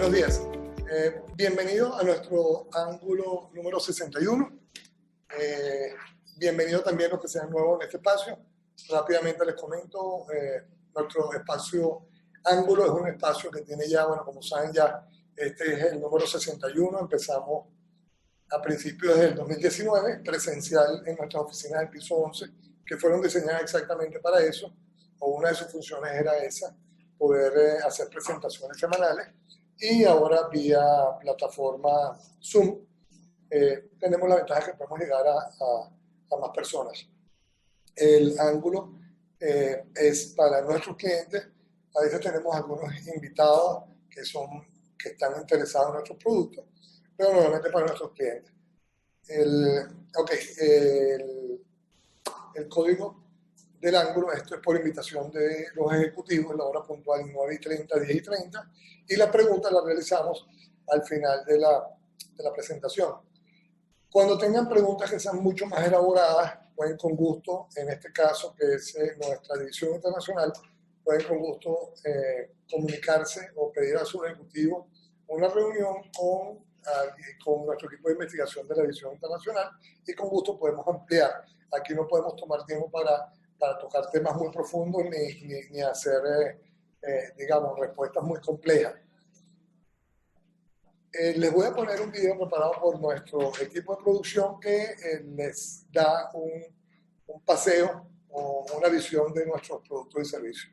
Buenos días. Bienvenido a nuestro ángulo número 61. Bienvenido también a los que sean nuevos en este espacio. Rápidamente les comento, nuestro espacio ángulo es un espacio que tiene ya, bueno, como saben ya, este es el número 61. Empezamos a principios del 2019, presencial en nuestras oficinas del piso 11, que fueron diseñadas exactamente para eso, o una de sus funciones era esa, poder hacer presentaciones semanales, y ahora vía plataforma Zoom tenemos la ventaja que podemos llegar a más personas. El ángulo es para nuestros clientes. A veces tenemos algunos invitados que están interesados en nuestros productos, pero normalmente para nuestros clientes. El código del ángulo, esto es por invitación de los ejecutivos, la hora puntual 9:30, 10:30, y la pregunta la realizamos al final de la presentación. Cuando tengan preguntas que sean mucho más elaboradas, pueden con gusto, en este caso que es nuestra división internacional, pueden con gusto comunicarse o pedir a su ejecutivo una reunión con nuestro equipo de investigación de la división internacional, y con gusto podemos ampliar. Aquí no podemos tomar tiempo para tocar temas muy profundos ni hacer, digamos, respuestas muy complejas. Les voy a poner un video preparado por nuestro equipo de producción que les da un paseo o una visión de nuestros productos y servicios.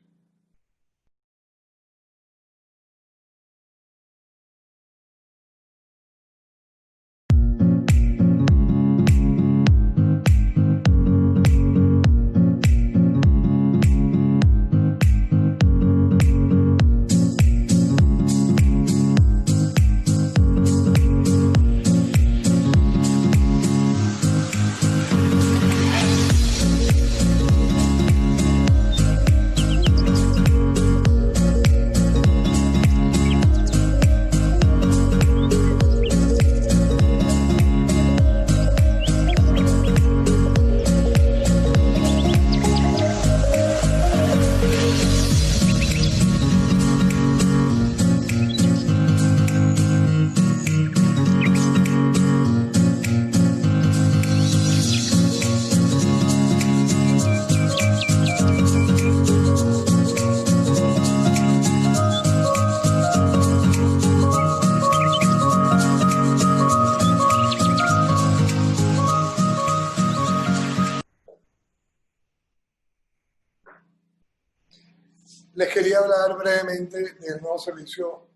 Les quería hablar brevemente del nuevo servicio,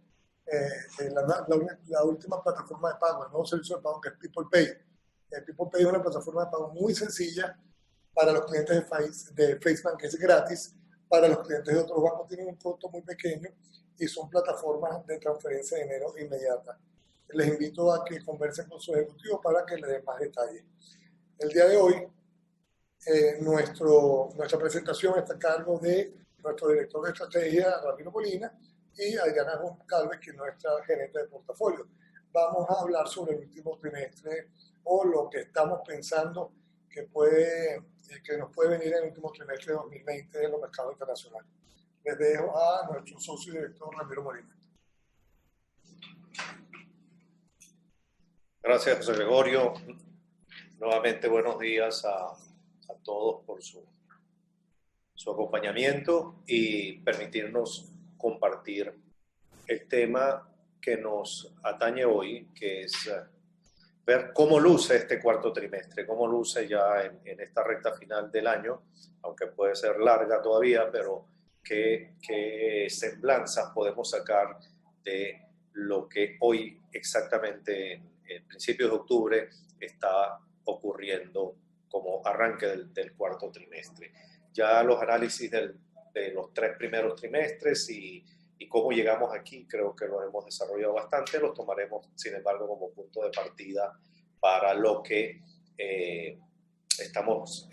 la última plataforma de pago, el nuevo servicio de pago que es PeoplePay. PeoplePay es una plataforma de pago muy sencilla para los clientes de Facebook, que es gratis. Para los clientes de otros bancos tienen un costo muy pequeño y son plataformas de transferencia de dinero inmediata. Les invito a que conversen con su ejecutivo para que les den más detalles. El día de hoy, nuestra presentación está a cargo de nuestro director de estrategia, Ramiro Molina, y Adriana Goncalves, que es nuestra gerente de portafolio. Vamos a hablar sobre el último trimestre o lo que estamos pensando que nos puede venir en el último trimestre de 2020 en los mercados internacionales. Les dejo a nuestro socio y director, Ramiro Molina. Gracias, José Gregorio. Nuevamente, buenos días a todos por su acompañamiento y permitirnos compartir el tema que nos atañe hoy, que es ver cómo luce este cuarto trimestre, cómo luce ya en esta recta final del año, aunque puede ser larga todavía, pero qué semblanzas podemos sacar de lo que hoy exactamente en principios de octubre está ocurriendo como arranque del cuarto trimestre. Ya los análisis de los 3 primeros trimestres y cómo llegamos aquí, creo que los hemos desarrollado bastante. Los tomaremos, sin embargo, como punto de partida para lo que estamos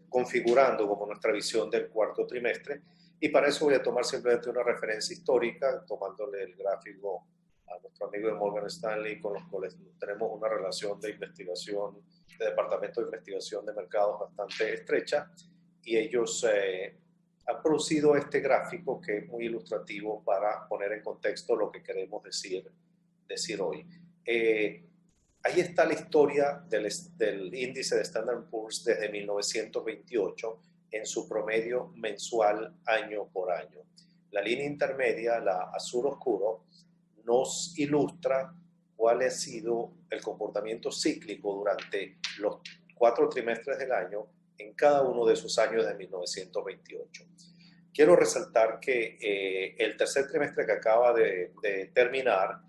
configurando como nuestra visión del cuarto trimestre. Y para eso voy a tomar simplemente una referencia histórica, tomándole el gráfico a nuestro amigo de Morgan Stanley, con los cuales tenemos una relación de investigación, de departamento de investigación de mercados bastante estrecha. Y ellos han producido este gráfico que es muy ilustrativo para poner en contexto lo que queremos decir hoy. Ahí está la historia del índice de Standard & Poor's desde 1928 en su promedio mensual año por año. La línea intermedia, la azul oscuro, nos ilustra cuál ha sido el comportamiento cíclico durante los 4 trimestres del año en cada uno de esos años de 1928. Quiero resaltar que el tercer trimestre que acaba de terminar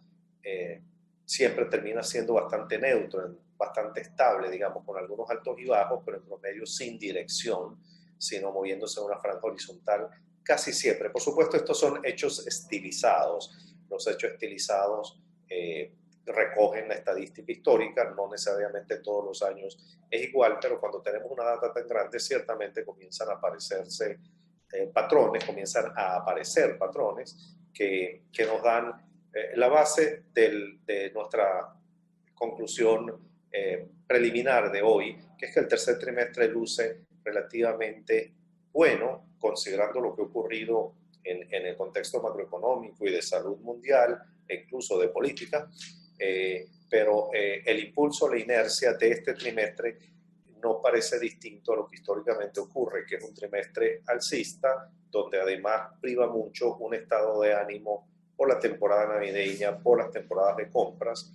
siempre termina siendo bastante neutro, bastante estable, digamos, con algunos altos y bajos, pero en promedio sin dirección, sino moviéndose en una franja horizontal casi siempre. Por supuesto, estos son hechos estilizados. Los hechos estilizados recogen la estadística histórica, no necesariamente todos los años es igual, pero cuando tenemos una data tan grande, ciertamente comienzan a aparecerse patrones, que nos dan la base de nuestra conclusión preliminar de hoy, que es que el tercer trimestre luce relativamente bueno, considerando lo que ha ocurrido en el contexto macroeconómico y de salud mundial, e incluso de política, pero el impulso, la inercia de este trimestre no parece distinto a lo que históricamente ocurre, que es un trimestre alcista, donde además priva mucho un estado de ánimo por la temporada navideña, por las temporadas de compras,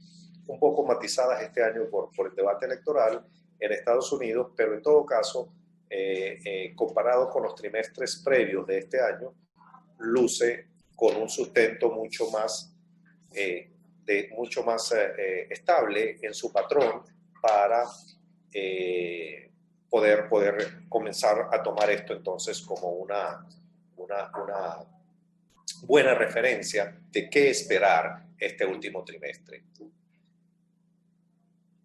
un poco matizadas este año por el debate electoral en Estados Unidos, pero en todo caso, comparado con los trimestres previos de este año, luce con un sustento mucho más estable en su patrón para poder comenzar a tomar esto entonces como una buena referencia de qué esperar este último trimestre.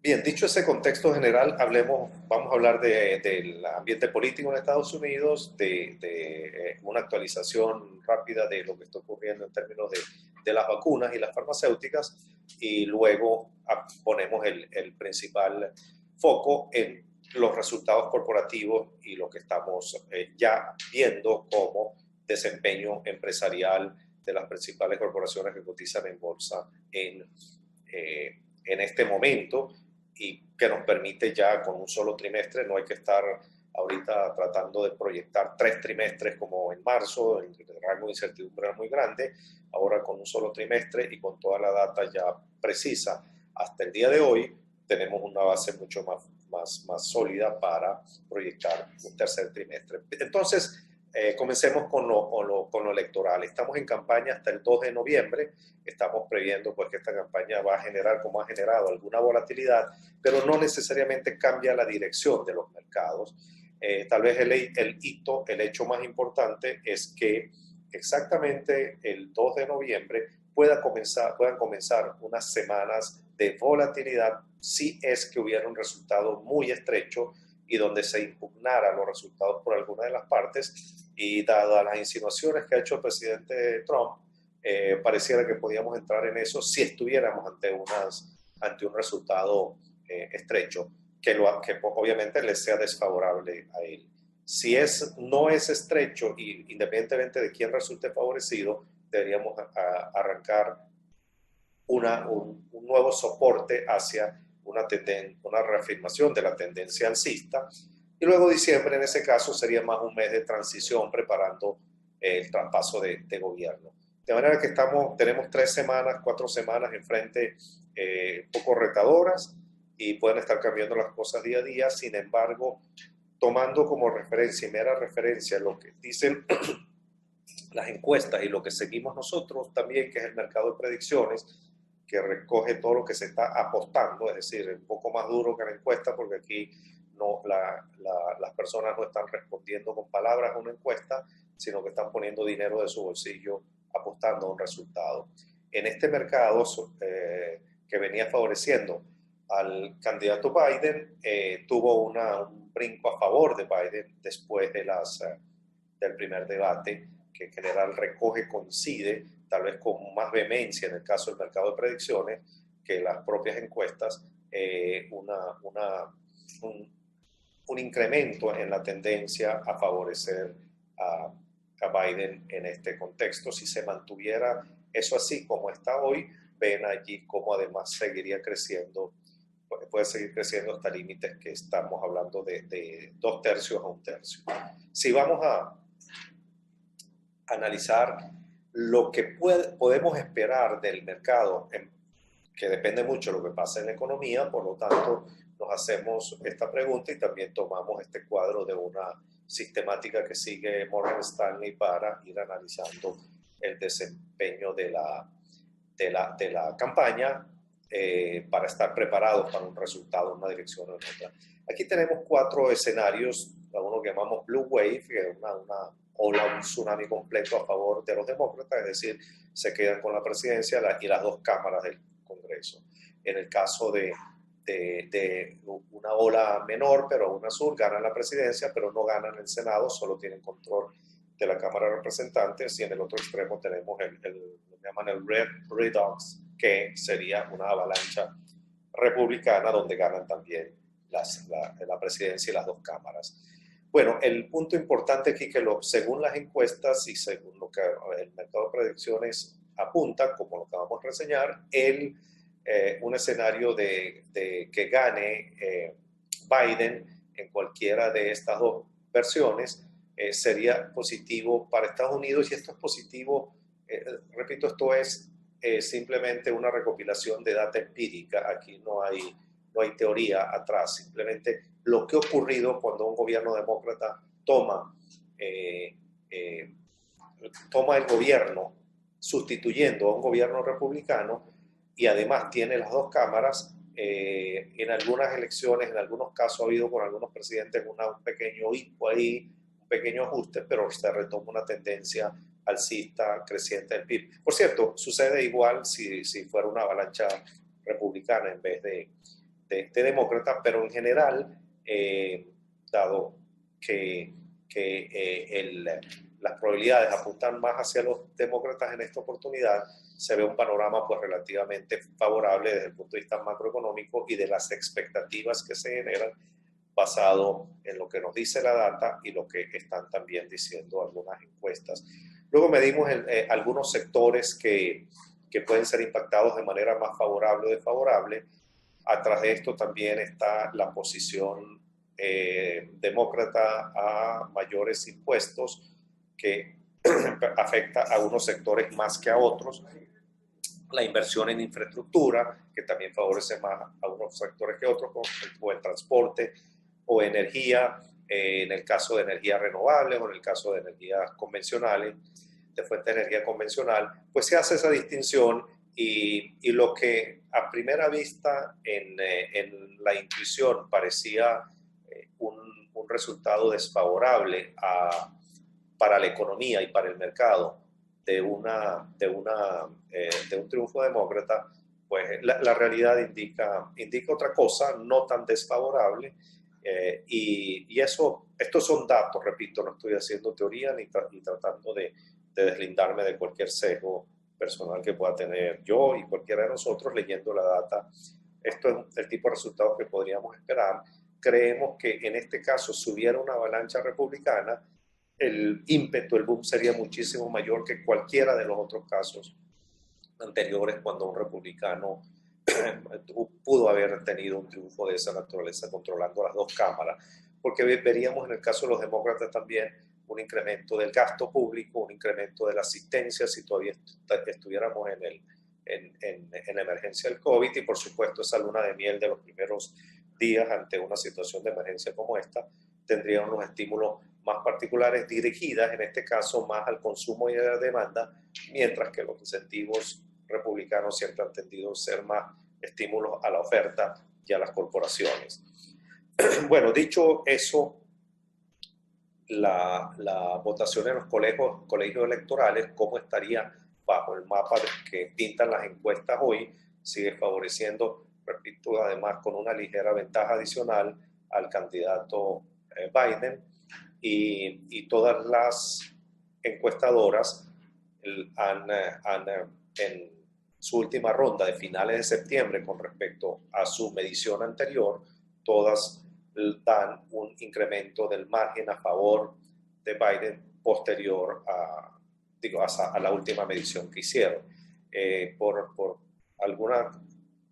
Bien, dicho ese contexto general, vamos a hablar del ambiente político en Estados Unidos, de una actualización rápida de lo que está ocurriendo en términos de las vacunas y las farmacéuticas, y luego ponemos el principal foco en los resultados corporativos y lo que estamos ya viendo como desempeño empresarial de las principales corporaciones que cotizan en bolsa en este momento, y que nos permite ya con un solo trimestre, no hay que estar ahorita tratando de proyectar 3 trimestres como en marzo, el rango de incertidumbre era muy grande, ahora con un solo trimestre y con toda la data ya precisa hasta el día de hoy, tenemos una base mucho más sólida para proyectar un tercer trimestre. Entonces, comencemos con lo electoral. Estamos en campaña hasta el 2 de noviembre. Estamos previendo pues, que esta campaña va a generar, como ha generado, alguna volatilidad, pero no necesariamente cambia la dirección de los mercados. Tal vez el hecho más importante es que exactamente el 2 de noviembre puedan comenzar unas semanas de volatilidad si es que hubiera un resultado muy estrecho y donde se impugnaran los resultados por alguna de las partes, y dadas las insinuaciones que ha hecho el presidente Trump, pareciera que podíamos entrar en eso si estuviéramos ante un resultado estrecho, que obviamente le sea desfavorable a él. Si no es estrecho, y independientemente de quién resulte favorecido, deberíamos arrancar un nuevo soporte hacia una reafirmación de la tendencia alcista, y luego diciembre en ese caso sería más un mes de transición preparando el traspaso de gobierno. De manera que tenemos 4 semanas enfrente un poco retadoras y pueden estar cambiando las cosas día a día. Sin embargo, tomando como referencia y mera referencia lo que dicen las encuestas y lo que seguimos nosotros también, que es el mercado de predicciones, que recoge todo lo que se está apostando, es decir, un poco más duro que la encuesta, porque aquí las personas no están respondiendo con palabras a una encuesta, sino que están poniendo dinero de su bolsillo apostando a un resultado. En este mercado que venía favoreciendo al candidato Biden, tuvo un brinco a favor de Biden después del primer debate, que en general coincide, tal vez con más vehemencia en el caso del mercado de predicciones, que las propias encuestas, un incremento en la tendencia a favorecer a Biden en este contexto. Si se mantuviera eso así como está hoy, ven allí cómo además seguiría creciendo, puede seguir creciendo hasta límites que estamos hablando de 2/3 a 1/3. Si vamos a analizar lo que podemos esperar del mercado, que depende mucho de lo que pasa en la economía, por lo tanto nos hacemos esta pregunta y también tomamos este cuadro de una sistemática que sigue Morgan Stanley para ir analizando el desempeño de la campaña para estar preparados para un resultado en una dirección o en otra. Aquí tenemos 4 escenarios, uno que llamamos Blue Wave, que es una ola, un tsunami completo a favor de los demócratas, es decir, se quedan con la presidencia y las 2 cámaras del Congreso. En el caso de una ola menor, pero una azul, ganan la presidencia, pero no ganan el Senado, solo tienen control de la Cámara de Representantes, y en el otro extremo tenemos lo que llaman el Red Redux, que sería una avalancha republicana donde ganan también la presidencia y las 2 cámaras. Bueno, el punto importante aquí que según las encuestas y según lo que el mercado de predicciones apunta, como lo acabamos de reseñar, un escenario de que gane Biden en cualquiera de estas 2 versiones sería positivo para Estados Unidos, y esto es positivo, repito, esto es simplemente una recopilación de data empírica. Aquí no hay teoría atrás, simplemente lo que ha ocurrido cuando un gobierno demócrata toma el gobierno sustituyendo a un gobierno republicano y además tiene las 2 cámaras. En algunas elecciones, en algunos casos ha habido con algunos presidentes un pequeño hipo ahí, un pequeño ajuste, pero se retoma una tendencia alcista creciente del PIB. Por cierto, sucede igual si fuera una avalancha republicana en vez de demócrata, pero en general, dado que las probabilidades apuntan más hacia los demócratas en esta oportunidad, se ve un panorama pues relativamente favorable desde el punto de vista macroeconómico y de las expectativas que se generan basado en lo que nos dice la data y lo que están también diciendo algunas encuestas. Luego medimos algunos sectores que pueden ser impactados de manera más favorable o desfavorable. Atrás de esto también está la posición demócrata a mayores impuestos, que afecta a unos sectores más que a otros. La inversión en infraestructura, que también favorece más a unos sectores que otros, o el transporte o energía, en el caso de energías renovables o en el caso de energías convencionales, de fuente de energía convencional, pues se hace esa distinción. Y lo que a primera vista en la intuición parecía un resultado desfavorable para la economía y para el mercado de un triunfo demócrata, pues la realidad indica otra cosa, no tan desfavorable. Y estos son datos, repito, no estoy haciendo teoría ni tratando de deslindarme de cualquier sesgo personal que pueda tener yo y cualquiera de nosotros leyendo la data. Esto es el tipo de resultados que podríamos esperar. Creemos que en este caso, si hubiera una avalancha republicana, el ímpetu, el boom sería muchísimo mayor que cualquiera de los otros casos anteriores cuando un republicano pudo haber tenido un triunfo de esa naturaleza controlando las 2 cámaras, porque veríamos en el caso de los demócratas también un incremento del gasto público, un incremento de la asistencia si todavía estuviéramos en la emergencia del COVID, y por supuesto esa luna de miel de los primeros días ante una situación de emergencia como esta tendría unos estímulos más particulares dirigidas en este caso más al consumo y a la demanda, mientras que los incentivos republicanos siempre han tendido a ser más estímulos a la oferta y a las corporaciones. Bueno, dicho eso, la votación en los colegios electorales, cómo estaría bajo el mapa que pintan las encuestas hoy, sigue favoreciendo, repito, además con una ligera ventaja adicional al candidato Biden, y todas las encuestadoras en su última ronda de finales de septiembre con respecto a su medición anterior, todas dan un incremento del margen a favor de Biden posterior a la última medición que hicieron. Por alguna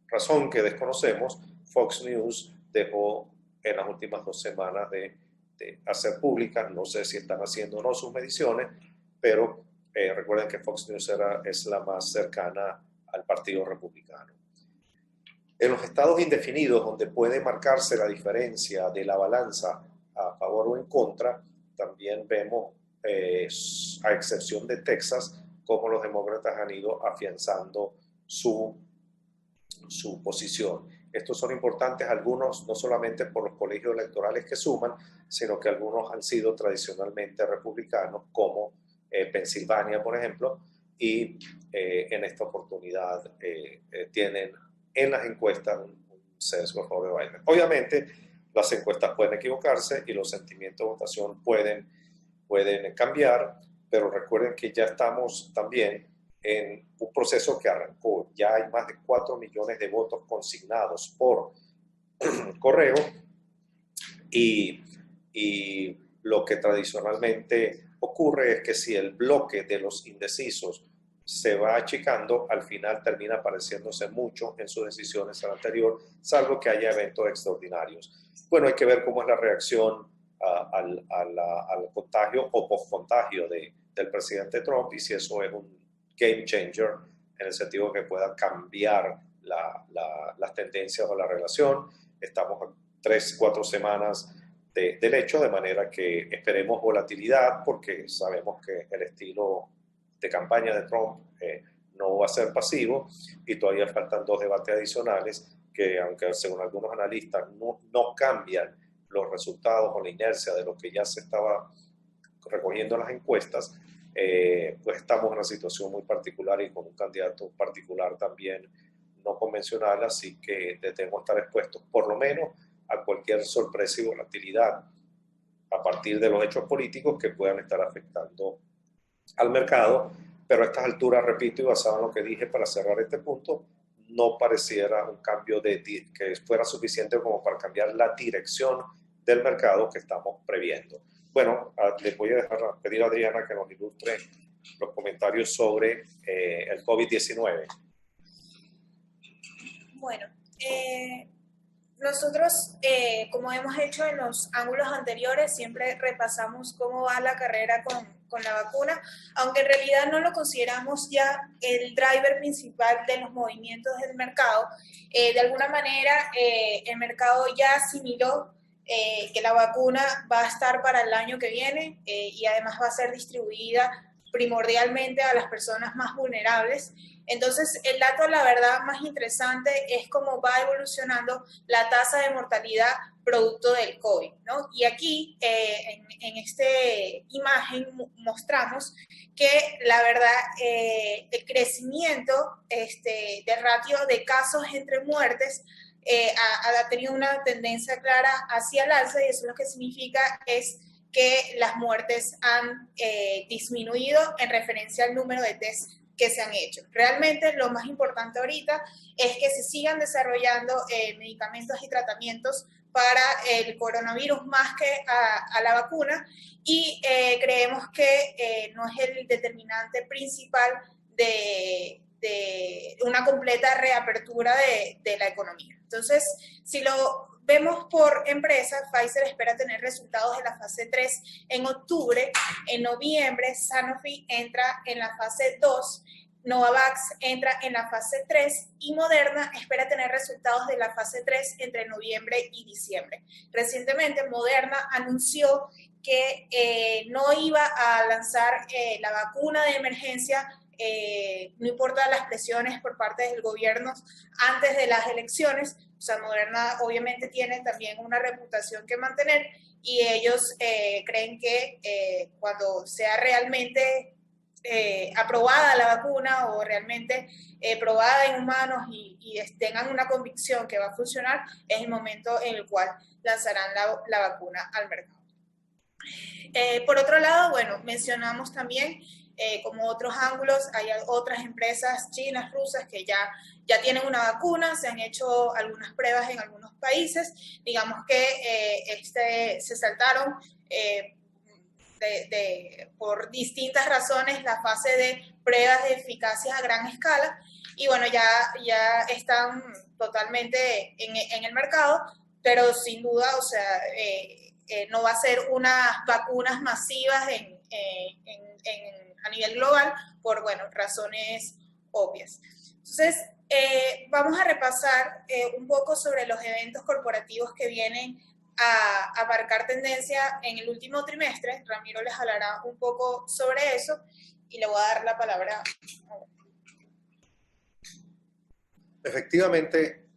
razón que desconocemos, Fox News dejó en las últimas 2 semanas de hacer públicas, no sé si están haciendo o no sus mediciones, pero recuerden que Fox News es la más cercana al Partido Republicano. En los estados indefinidos, donde puede marcarse la diferencia de la balanza a favor o en contra, también vemos, a excepción de Texas, cómo los demócratas han ido afianzando su posición. Estos son importantes algunos, no solamente por los colegios electorales que suman, sino que algunos han sido tradicionalmente republicanos, como Pensilvania, por ejemplo, y en esta oportunidad tienen en las encuestas un sesgo a favor de Biden. Obviamente, las encuestas pueden equivocarse y los sentimientos de votación pueden cambiar, pero recuerden que ya estamos también en un proceso que arrancó. Ya hay más de 4 millones de votos consignados por correo y lo que tradicionalmente ocurre es que si el bloque de los indecisos se va achicando, al final termina pareciéndose mucho en sus decisiones al anterior, salvo que haya eventos extraordinarios. Bueno, hay que ver cómo es la reacción al contagio o post-contagio del presidente Trump y si eso es un game changer en el sentido que pueda cambiar las tendencias o la relación. Estamos a 3-4 semanas del hecho, de manera que esperemos volatilidad porque sabemos que el estilo de campaña de Trump no va a ser pasivo y todavía faltan 2 debates adicionales que, aunque según algunos analistas no cambian los resultados o la inercia de lo que ya se estaba recogiendo en las encuestas, pues estamos en una situación muy particular y con un candidato particular también no convencional, así que debemos estar expuestos por lo menos a cualquier sorpresa y volatilidad a partir de los hechos políticos que puedan estar afectando al mercado, pero a estas alturas, repito, y basado en lo que dije para cerrar este punto, no pareciera un cambio que fuera suficiente como para cambiar la dirección del mercado que estamos previendo. Bueno, les voy a pedir a Adriana que nos ilustre los comentarios sobre el COVID-19. Bueno, nosotros, como hemos hecho en los ángulos anteriores, siempre repasamos cómo va la carrera con la vacuna, aunque en realidad no lo consideramos ya el driver principal de los movimientos del mercado. De alguna manera, el mercado ya asimiló que la vacuna va a estar para el año que viene y además va a ser distribuida primordialmente a las personas más vulnerables. Entonces, el dato, la verdad, más interesante es cómo va evolucionando la tasa de mortalidad producto del COVID, ¿no? Y aquí, en esta imagen, mostramos que, la verdad, el crecimiento del ratio de casos entre muertes ha tenido una tendencia clara hacia el alza, y eso lo que significa es que las muertes han disminuido en referencia al número de test que se han hecho. Realmente lo más importante ahorita es que se sigan desarrollando medicamentos y tratamientos para el coronavirus más que a la vacuna, y creemos que no es el determinante principal de una completa reapertura de la economía. Entonces, si lo vemos por empresa, Pfizer espera tener resultados de la fase 3 en octubre. En noviembre, Sanofi entra en la fase 2, Novavax entra en la fase 3 y Moderna espera tener resultados de la fase 3 entre noviembre y diciembre. Recientemente, Moderna anunció que no iba a lanzar la vacuna de emergencia, no importa las presiones por parte del gobierno antes de las elecciones. O sea, Moderna obviamente tiene también una reputación que mantener, y ellos creen que cuando sea realmente aprobada la vacuna o realmente probada en humanos y tengan una convicción que va a funcionar, es el momento en el cual lanzarán la vacuna al mercado. Por otro lado, bueno, mencionamos también como otros ángulos, hay otras empresas chinas, rusas, que ya tienen una vacuna, se han hecho algunas pruebas en algunos países. Digamos que se saltaron por distintas razones la fase de pruebas de eficacia a gran escala y bueno, ya están totalmente en el mercado, pero sin duda, o sea, no va a ser unas vacunas masivas a nivel global por, bueno, razones obvias. Entonces, vamos a repasar un poco sobre los eventos corporativos que vienen a marcar tendencia en el último trimestre. Ramiro les hablará un poco sobre eso y le voy a dar la palabra. Efectivamente,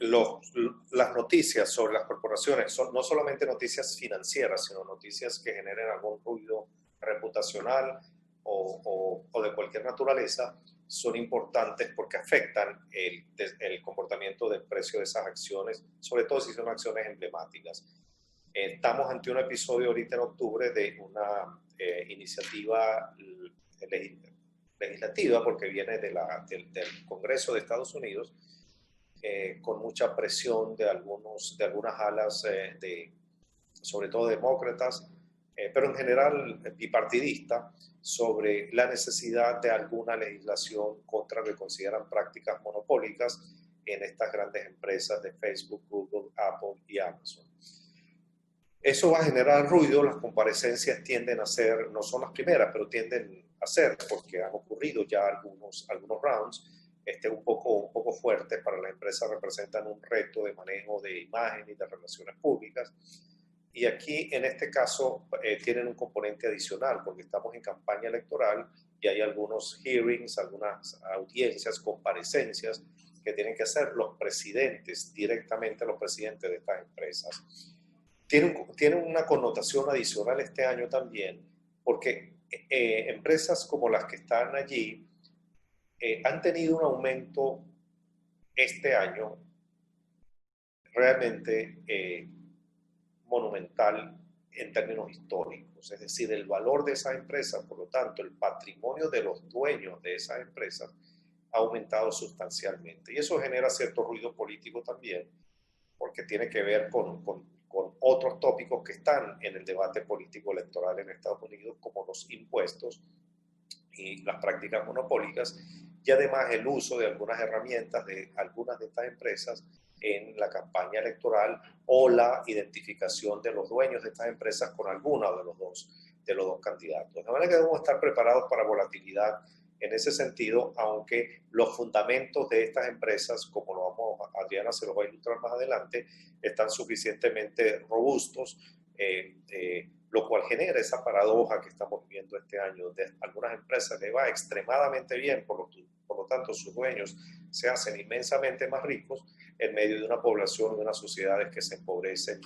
las noticias sobre las corporaciones son no solamente noticias financieras, sino noticias que generen algún ruido reputacional o de cualquier naturaleza, son importantes porque afectan el comportamiento del precio de esas acciones, sobre todo si son acciones emblemáticas. Estamos ante un episodio ahorita en octubre de una iniciativa legislativa, porque viene del Congreso de Estados Unidos, con mucha presión de algunas alas, sobre todo demócratas, pero en general bipartidista, sobre la necesidad de alguna legislación contra lo que consideran prácticas monopólicas en estas grandes empresas de Facebook, Google, Apple y Amazon. Eso va a generar ruido. Las comparecencias tienden a ser, no son las primeras, pero tienden a ser, porque han ocurrido ya algunos rounds un poco fuertes para la empresa, representan un reto de manejo de imagen y de relaciones públicas. Y aquí, en este caso, tienen un componente adicional, porque estamos en campaña electoral y hay algunos hearings, algunas audiencias, comparecencias que tienen que hacer los presidentes, directamente los presidentes de estas empresas. Tienen una connotación adicional este año también, porque empresas como las que están allí han tenido un aumento este año realmente monumental en términos históricos, es decir, el valor de esas empresas, por lo tanto, el patrimonio de los dueños de esas empresas ha aumentado sustancialmente. Y eso genera cierto ruido político también, porque tiene que ver con otros tópicos que están en el debate político electoral en Estados Unidos, como los impuestos y las prácticas monopólicas, y además el uso de algunas herramientas de algunas de estas empresas en la campaña electoral o la identificación de los dueños de estas empresas con alguno de los dos candidatos. De manera que debemos estar preparados para volatilidad en ese sentido, aunque los fundamentos de estas empresas, como Adriana se lo va a ilustrar más adelante, están suficientemente robustos, lo cual genera esa paradoja que estamos viviendo este año, donde a algunas empresas les va extremadamente bien, por lo tanto sus dueños se hacen inmensamente más ricos en medio de una población, de unas sociedades que se empobrecen,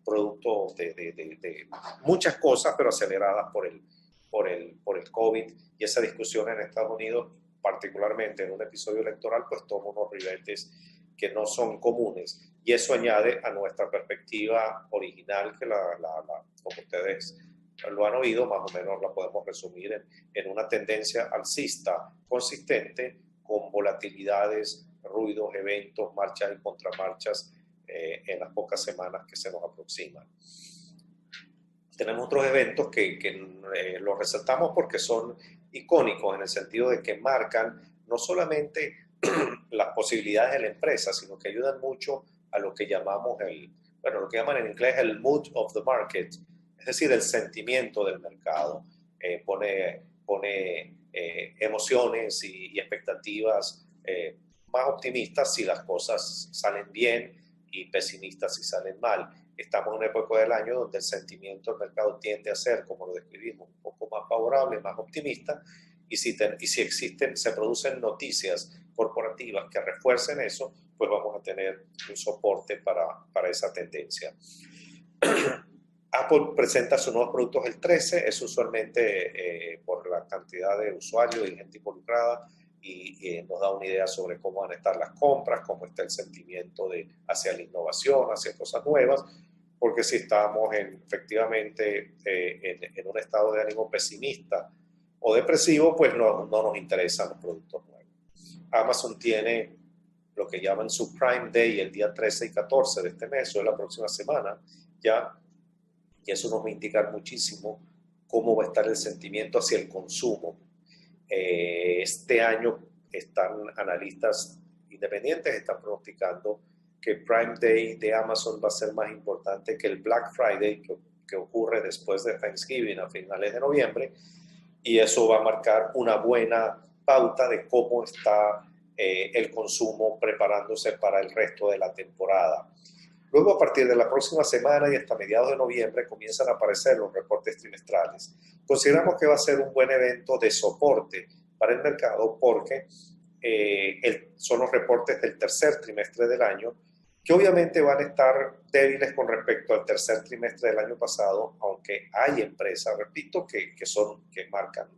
producto de muchas cosas, pero aceleradas por el COVID, y esa discusión en Estados Unidos, particularmente en un episodio electoral, pues toma unos ribetes que no son comunes, y eso añade a nuestra perspectiva original, que como ustedes lo han oído, más o menos la podemos resumir en una tendencia alcista consistente, con volatilidades, ruidos, eventos, marchas y contramarchas en las pocas semanas que se nos aproximan. Tenemos otros eventos que los resaltamos porque son icónicos, en el sentido de que marcan no solamente las posibilidades de la empresa, sino que ayudan mucho a lo que llamamos lo que llaman en inglés el mood of the market, es decir, el sentimiento del mercado. Pone emociones y expectativas más optimistas si las cosas salen bien y pesimistas si salen mal. Estamos en una época del año donde el sentimiento del mercado tiende a ser, como lo describimos, un poco más favorable, más optimista, y si se producen noticias corporativas que refuercen eso, pues vamos a tener un soporte para esa tendencia. Apple presenta sus nuevos productos el 13, es usualmente por la cantidad de usuarios y gente involucrada, y nos da una idea sobre cómo van a estar las compras, cómo está el sentimiento hacia la innovación, hacia cosas nuevas, porque si estamos efectivamente en un estado de ánimo pesimista o depresivo, pues no nos interesan los productos nuevos. Amazon tiene lo que llaman su Prime Day el día 13 y 14 de este mes, o de la próxima semana, ya, y eso nos va a indicar muchísimo cómo va a estar el sentimiento hacia el consumo. Este año analistas independientes están pronosticando que Prime Day de Amazon va a ser más importante que el Black Friday que ocurre después de Thanksgiving a finales de noviembre, y eso va a marcar una buena pauta de cómo está el consumo preparándose para el resto de la temporada. Luego, a partir de la próxima semana y hasta mediados de noviembre, comienzan a aparecer los reportes trimestrales. Consideramos que va a ser un buen evento de soporte para el mercado porque son los reportes del tercer trimestre del año, que obviamente van a estar débiles con respecto al tercer trimestre del año pasado, aunque hay empresas, repito, que marcan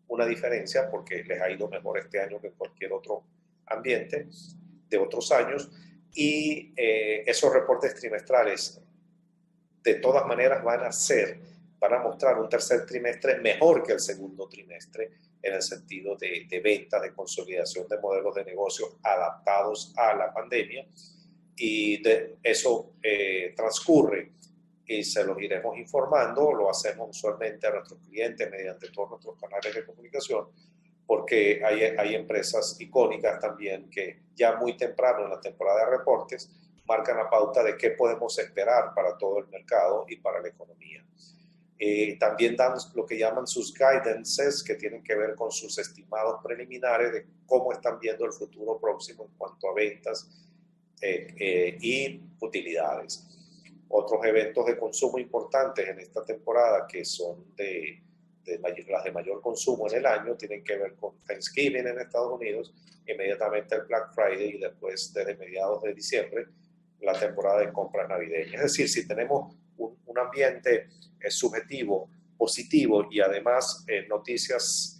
una diferencia porque les ha ido mejor este año que en cualquier otro ambiente de otros años, y esos reportes trimestrales de todas maneras van a mostrar un tercer trimestre mejor que el segundo trimestre en el sentido de venta, de consolidación de modelos de negocio adaptados a la pandemia, y eso transcurre y se los iremos informando. Lo hacemos usualmente a nuestros clientes mediante todos nuestros canales de comunicación, porque hay empresas icónicas también que ya muy temprano en la temporada de reportes marcan la pauta de qué podemos esperar para todo el mercado y para la economía. También dan lo que llaman sus guidances, que tienen que ver con sus estimados preliminares de cómo están viendo el futuro próximo en cuanto a ventas y utilidades. Otros eventos de consumo importantes en esta temporada, que son las de mayor consumo en el año, tienen que ver con Thanksgiving en Estados Unidos, inmediatamente el Black Friday, y después desde mediados de diciembre la temporada de compras navideñas. Es decir, si tenemos un ambiente subjetivo, positivo, y además noticias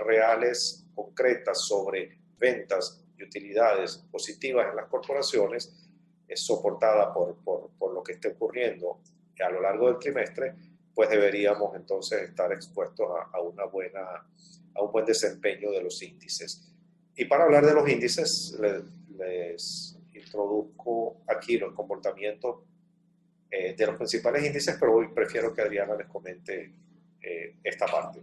reales, concretas sobre ventas y utilidades positivas en las corporaciones, soportada por lo que esté ocurriendo a lo largo del trimestre, pues deberíamos entonces estar expuestos a un buen desempeño de los índices. Y para hablar de los índices, les introduzco aquí los comportamientos de los principales índices, pero hoy prefiero que Adriana les comente esta parte.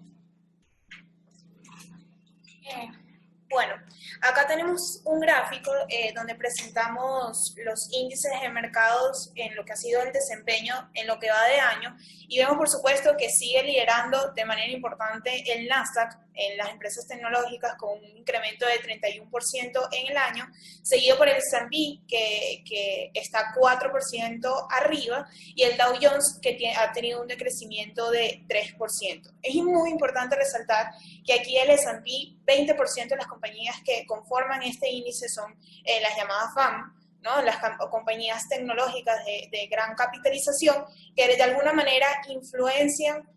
Bueno, acá tenemos un gráfico donde presentamos los índices de mercados en lo que ha sido el desempeño en lo que va de año, y vemos por supuesto que sigue liderando de manera importante el Nasdaq en las empresas tecnológicas con un incremento de 31% en el año, seguido por el S&P que está 4% arriba, y el Dow Jones que ha tenido un decrecimiento de 3%. Es muy importante resaltar que aquí el S&P, 20% de las compañías que conforman este índice son las llamadas FAM, ¿no? Las compañías tecnológicas de gran capitalización, que de alguna manera influencian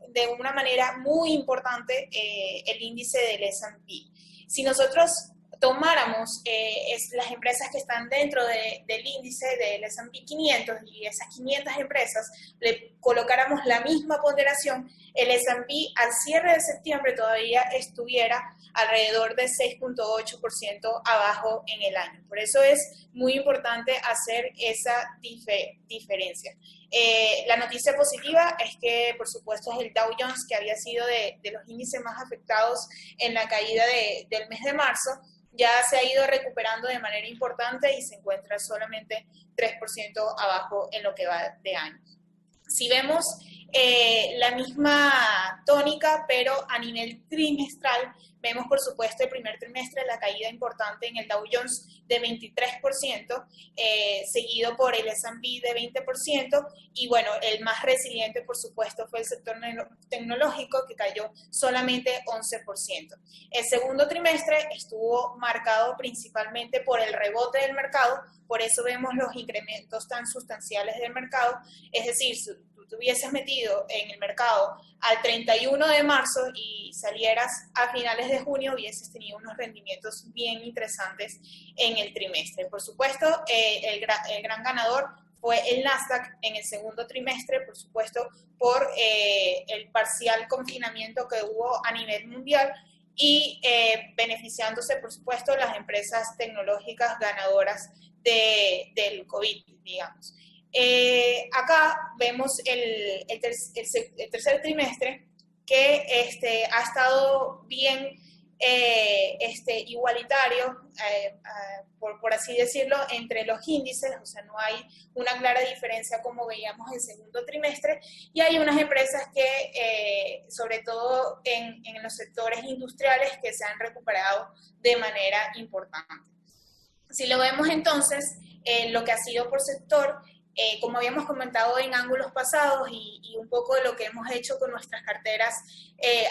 de una manera muy importante el índice del S&P. Si nosotros tomáramos las empresas que están dentro del índice del S&P 500 y esas 500 empresas le colocáramos la misma ponderación, el S&P al cierre de septiembre todavía estuviera alrededor de 6.8% abajo en el año. Por eso es muy importante hacer esa diferencia. La noticia positiva es que, por supuesto, es el Dow Jones, que había sido de los índices más afectados en la caída del mes de marzo, ya se ha ido recuperando de manera importante y se encuentra solamente 3% abajo en lo que va de año. Si vemos la misma tónica, pero a nivel trimestral, vemos por supuesto el primer trimestre la caída importante en el Dow Jones de 23%, seguido por el S&P de 20%, y bueno, el más resiliente por supuesto fue el sector tecnológico, que cayó solamente 11%. El segundo trimestre estuvo marcado principalmente por el rebote del mercado, por eso vemos los incrementos tan sustanciales del mercado, es decir, si tú te hubieses metido en el mercado al 31 de marzo y salieras a finales de junio, hubieses tenido unos rendimientos bien interesantes en el trimestre. Por supuesto, el gran ganador fue el Nasdaq en el segundo trimestre, por supuesto, por el parcial confinamiento que hubo a nivel mundial y beneficiándose, por supuesto, las empresas tecnológicas ganadoras del COVID, digamos. Acá vemos el tercer trimestre que ha estado bien igualitario, por así decirlo, entre los índices, o sea, no hay una clara diferencia como veíamos el segundo trimestre, y hay unas empresas que, sobre todo en los sectores industriales, que se han recuperado de manera importante. Si lo vemos entonces, lo que ha sido por sector, como habíamos comentado en ángulos pasados y un poco de lo que hemos hecho con nuestras carteras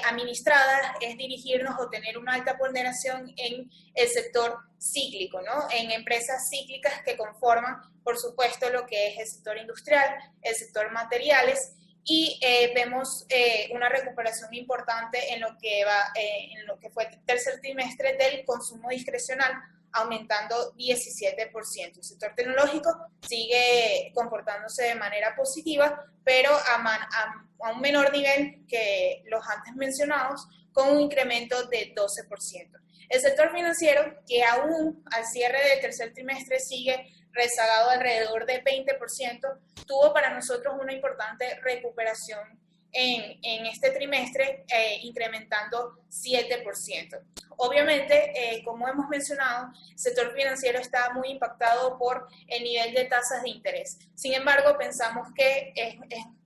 administradas, es dirigirnos o tener una alta ponderación en el sector cíclico, ¿no? En empresas cíclicas que conforman, por supuesto, lo que es el sector industrial, el sector materiales, y vemos una recuperación importante en lo que fue el tercer trimestre del consumo discrecional, aumentando 17%. El sector tecnológico sigue comportándose de manera positiva, pero a un menor nivel que los antes mencionados, con un incremento de 12%. El sector financiero, que aún al cierre del tercer trimestre sigue rezagado alrededor de 20%, tuvo para nosotros una importante recuperación en este trimestre, incrementando 7%. Obviamente, como hemos mencionado, el sector financiero está muy impactado por el nivel de tasas de interés. Sin embargo, pensamos que es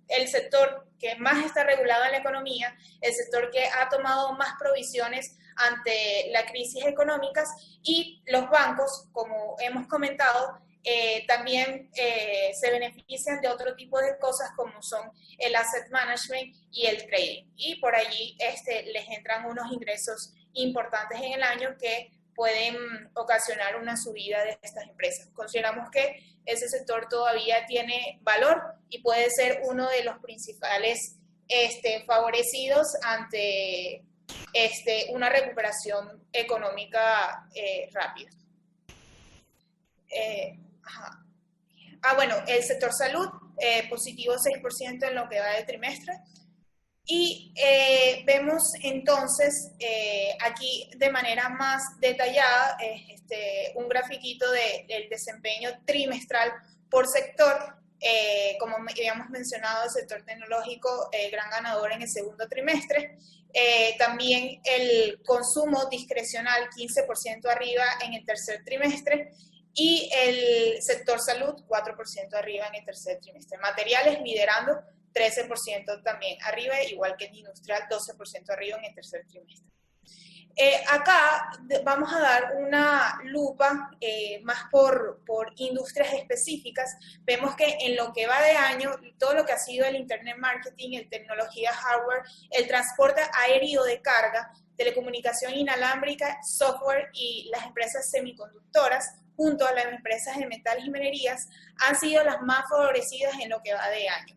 el sector que más está regulado en la economía, el sector que ha tomado más provisiones ante la crisis económicas, y los bancos, como hemos comentado, también se benefician de otro tipo de cosas como son el asset management y el trading, y por allí les entran unos ingresos importantes en el año que pueden ocasionar una subida de estas empresas. Consideramos que ese sector todavía tiene valor y puede ser uno de los principales favorecidos ante una recuperación económica rápida. Bueno, el sector salud, positivo 6% en lo que va del trimestre. Y vemos entonces aquí de manera más detallada un grafiquito del desempeño trimestral por sector. Como habíamos mencionado, el sector tecnológico, gran ganador en el segundo trimestre. También el consumo discrecional, 15% arriba en el tercer trimestre. Y el sector salud, 4% arriba en el tercer trimestre. Materiales liderando, 13% también arriba, igual que el industrial, 12% arriba en el tercer trimestre. Acá vamos a dar una lupa más por industrias específicas. Vemos que en lo que va de año, todo lo que ha sido el Internet Marketing, el tecnología hardware, el transporte aéreo de carga, telecomunicación inalámbrica, software y las empresas semiconductoras, junto a las empresas de metales y minerías, han sido las más favorecidas en lo que va de año.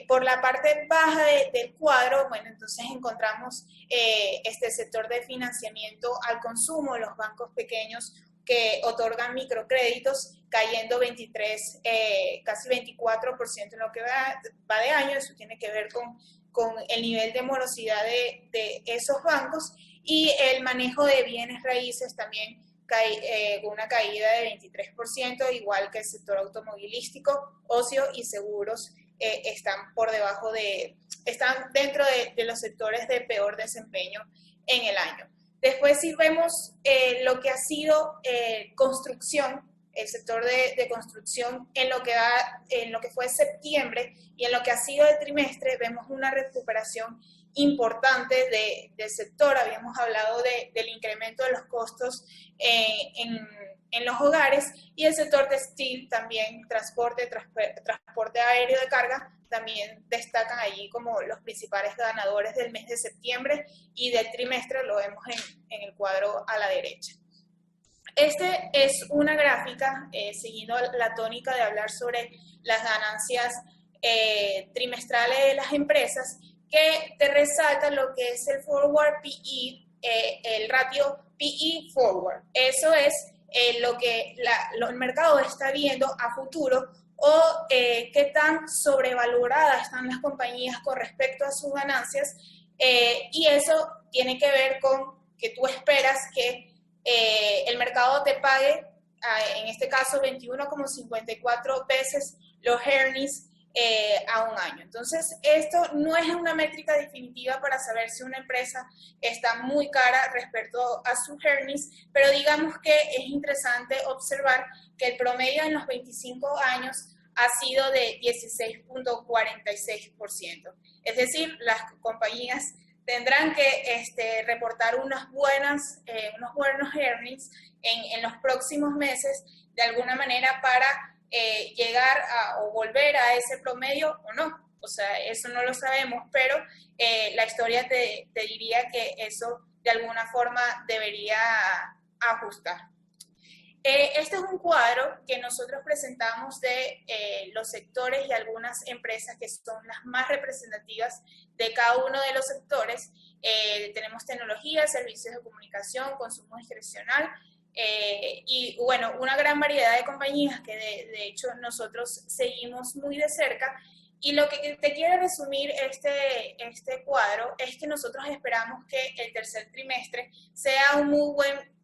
Por la parte baja del cuadro, bueno, entonces encontramos este sector de financiamiento al consumo, los bancos pequeños que otorgan microcréditos, cayendo 23, casi 24% en lo que va de año. Eso tiene que ver con el nivel de morosidad de esos bancos, y el manejo de bienes raíces también con una caída de 23%, igual que el sector automovilístico, ocio y seguros. Están dentro de los sectores de peor desempeño en el año. Después, si vemos lo que ha sido construcción, el sector de construcción en lo que fue septiembre y en lo que ha sido el trimestre, vemos una recuperación importante del sector. Habíamos hablado del incremento de los costos en los hogares, y el sector textil también, transporte aéreo de carga, también destacan allí como los principales ganadores del mes de septiembre y del trimestre. Lo vemos en el cuadro a la derecha. Este es una gráfica, siguiendo la tónica de hablar sobre las ganancias trimestrales de las empresas, que te resalta lo que es el forward PE, el ratio PE forward. Eso es lo que el mercado está viendo a futuro, o qué tan sobrevaloradas están las compañías con respecto a sus ganancias, y eso tiene que ver con que tú esperas que el mercado te pague, en este caso 21,54 veces los earnings a un año. Entonces, esto no es una métrica definitiva para saber si una empresa está muy cara respecto a sus earnings, pero digamos que es interesante observar que el promedio en los 25 años ha sido de 16.46%. Es decir, las compañías tendrán que reportar unos buenos earnings en los próximos meses, de alguna manera, para llegar o volver a ese promedio o no. O sea, eso no lo sabemos, pero la historia te diría que eso de alguna forma debería ajustar. Este es un cuadro que nosotros presentamos de los sectores y algunas empresas que son las más representativas de cada uno de los sectores. Tenemos tecnología, servicios de comunicación, consumo discrecional, y bueno, una gran variedad de compañías que de hecho nosotros seguimos muy de cerca. Y lo que te quiero resumir este cuadro es que nosotros esperamos que el tercer trimestre sea un muy buen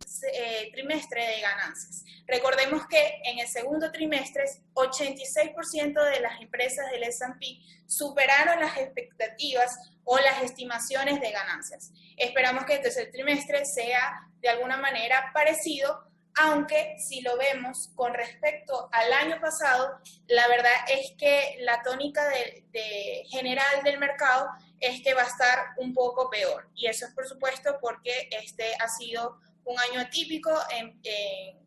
trimestre de ganancias. Recordemos que en el segundo trimestre 86% de las empresas del S&P superaron las expectativas o las estimaciones de ganancias. Esperamos que el tercer trimestre sea de alguna manera parecido, aunque si lo vemos con respecto al año pasado, la verdad es que la tónica de general del mercado es que va a estar un poco peor. Y eso es por supuesto porque este ha sido un año atípico en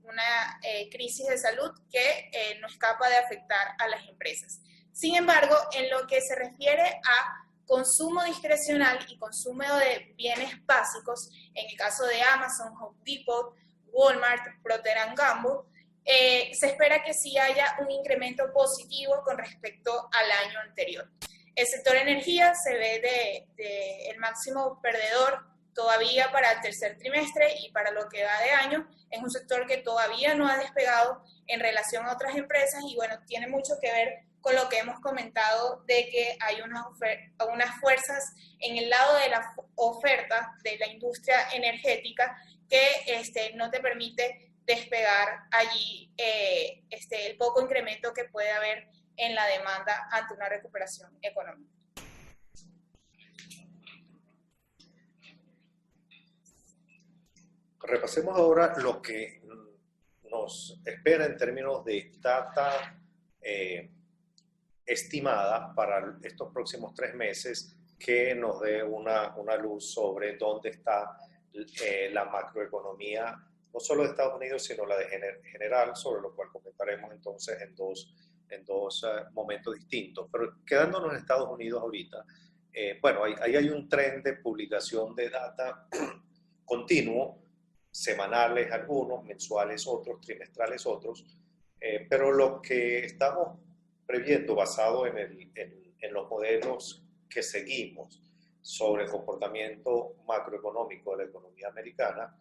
una crisis de salud que no es capaz de afectar a las empresas. Sin embargo, en lo que se refiere a consumo discrecional y consumo de bienes básicos, en el caso de Amazon, Home Depot, Walmart, Procter & Gamble, se espera que sí haya un incremento positivo con respecto al año anterior. El sector energía se ve el máximo perdedor todavía para el tercer trimestre y para lo que va de año. Es un sector que todavía no ha despegado en relación a otras empresas y bueno, tiene mucho que ver con lo que hemos comentado de que hay unas fuerzas en el lado de la oferta de la industria energética que no te permite despegar allí el poco incremento que puede haber en la demanda ante una recuperación económica. Repasemos ahora lo que nos espera en términos de data estimada para estos próximos 3 meses, que nos dé una luz sobre dónde está la macroeconomía, no solo de Estados Unidos, sino la de general, sobre lo cual comentaremos entonces en dos momentos distintos. Pero quedándonos en Estados Unidos ahorita, bueno, ahí hay un tren de publicación de data continuo, semanales algunos, mensuales otros, trimestrales otros, pero lo que estamos previendo basado en los modelos que seguimos sobre el comportamiento macroeconómico de la economía americana,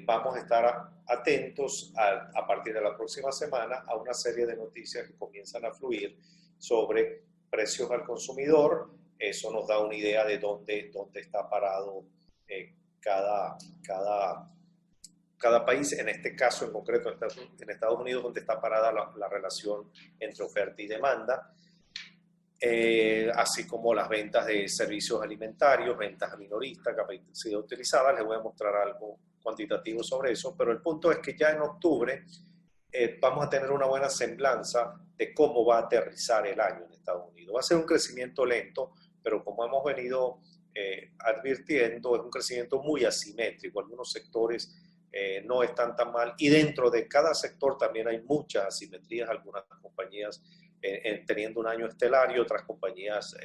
vamos a estar atentos a partir de la próxima semana a una serie de noticias que comienzan a fluir sobre precios al consumidor. Eso nos da una idea de dónde está parado cada país, en este caso en concreto en Estados Unidos, donde está parada la relación entre oferta y demanda, así como las ventas de servicios alimentarios, ventas a minoristas, capacidad utilizada. Les voy a mostrar algo cuantitativo sobre eso, pero el punto es que ya en octubre vamos a tener una buena semblanza de cómo va a aterrizar el año en Estados Unidos. Va a ser un crecimiento lento, pero como hemos venido advirtiendo, es un crecimiento muy asimétrico. Algunos sectores no están tan mal, y dentro de cada sector también hay muchas asimetrías, algunas compañías teniendo un año estelar y otras compañías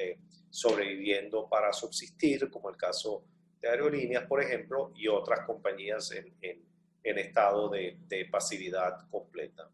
sobreviviendo para subsistir, como el caso de aerolíneas, por ejemplo, y otras compañías en estado de pasividad completa.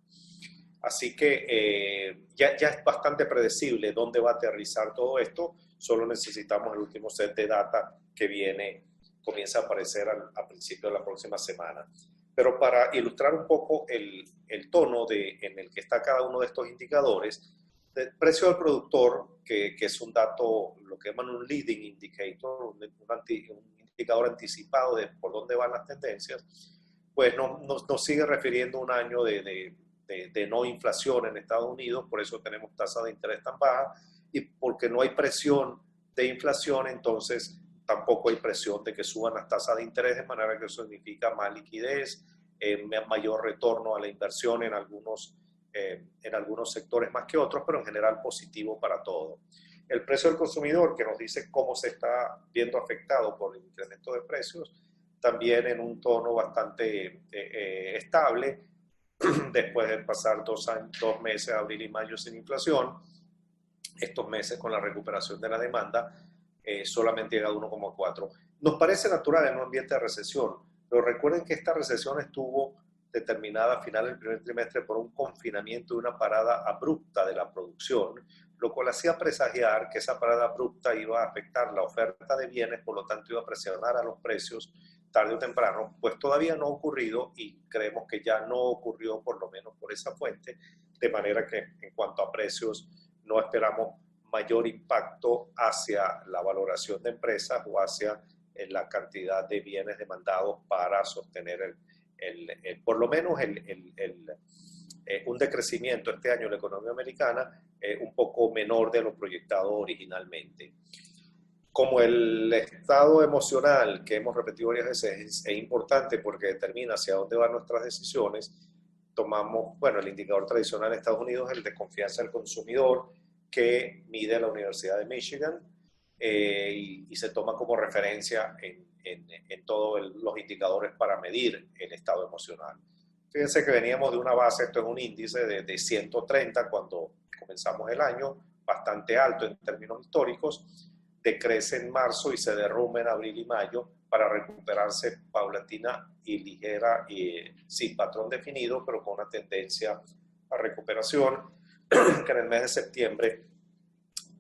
Así que ya es bastante predecible dónde va a aterrizar todo esto. Solo necesitamos el último set de data que comienza a aparecer a principio de la próxima semana. Pero para ilustrar un poco el tono en el que está cada uno de estos indicadores, el precio del productor, que es un dato, lo que llaman un leading indicator, un indicador anticipado de por dónde van las tendencias, pues nos sigue refiriendo un año de de no inflación en Estados Unidos, por eso tenemos tasas de interés tan bajas, y porque no hay presión de inflación, entonces tampoco hay presión de que suban las tasas de interés, de manera que eso significa más liquidez, mayor retorno a la inversión en algunos sectores más que otros, pero en general positivo para todo. El precio del consumidor, que nos dice cómo se está viendo afectado por el incremento de precios, también en un tono bastante estable, después de pasar 2 meses, abril y mayo, sin inflación. Estos meses, con la recuperación de la demanda, solamente llega a 1,4. Nos parece natural en un ambiente de recesión, pero recuerden que esta recesión estuvo determinada a final del primer trimestre por un confinamiento y una parada abrupta de la producción, lo cual hacía presagiar que esa parada abrupta iba a afectar la oferta de bienes, por lo tanto iba a presionar a los precios tarde o temprano. Pues todavía no ha ocurrido, y creemos que ya no ocurrió, por lo menos por esa fuente, de manera que en cuanto a precios no esperamos mayor impacto hacia la valoración de empresas o hacia la cantidad de bienes demandados para sostener por lo menos un decrecimiento este año en la economía americana un poco menor de lo proyectado originalmente. Como el estado emocional, que hemos repetido varias veces, es importante porque determina hacia dónde van nuestras decisiones, tomamos, el indicador tradicional en Estados Unidos es el de confianza del consumidor, que mide la Universidad de Michigan, y se toma como referencia en todos los indicadores para medir el estado emocional. Fíjense que veníamos de una base, esto es un índice de 130 cuando comenzamos el año, bastante alto en términos históricos, decrece en marzo y se derrumba en abril y mayo para recuperarse paulatina y ligera, sin patrón definido, pero con una tendencia a recuperación, que en el mes de septiembre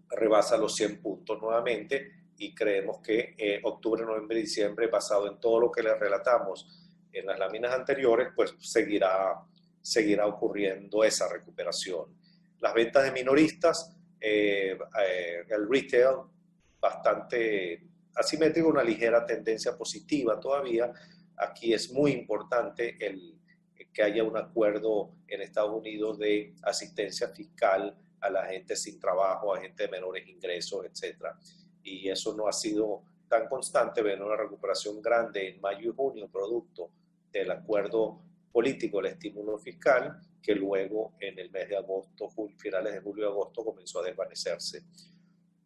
rebasa los 100 puntos nuevamente, y creemos que octubre, noviembre y diciembre, basado en todo lo que les relatamos en las láminas anteriores, pues seguirá ocurriendo esa recuperación. Las ventas de minoristas, el retail, bastante asimétrico, una ligera tendencia positiva todavía. Aquí es muy importante que haya un acuerdo en Estados Unidos de asistencia fiscal a la gente sin trabajo, a gente de menores ingresos, etc. Y eso no ha sido tan constante. Ven una recuperación grande en mayo y junio, producto del acuerdo político, el estímulo fiscal, que luego en el mes de agosto, finales de julio y agosto, comenzó a desvanecerse.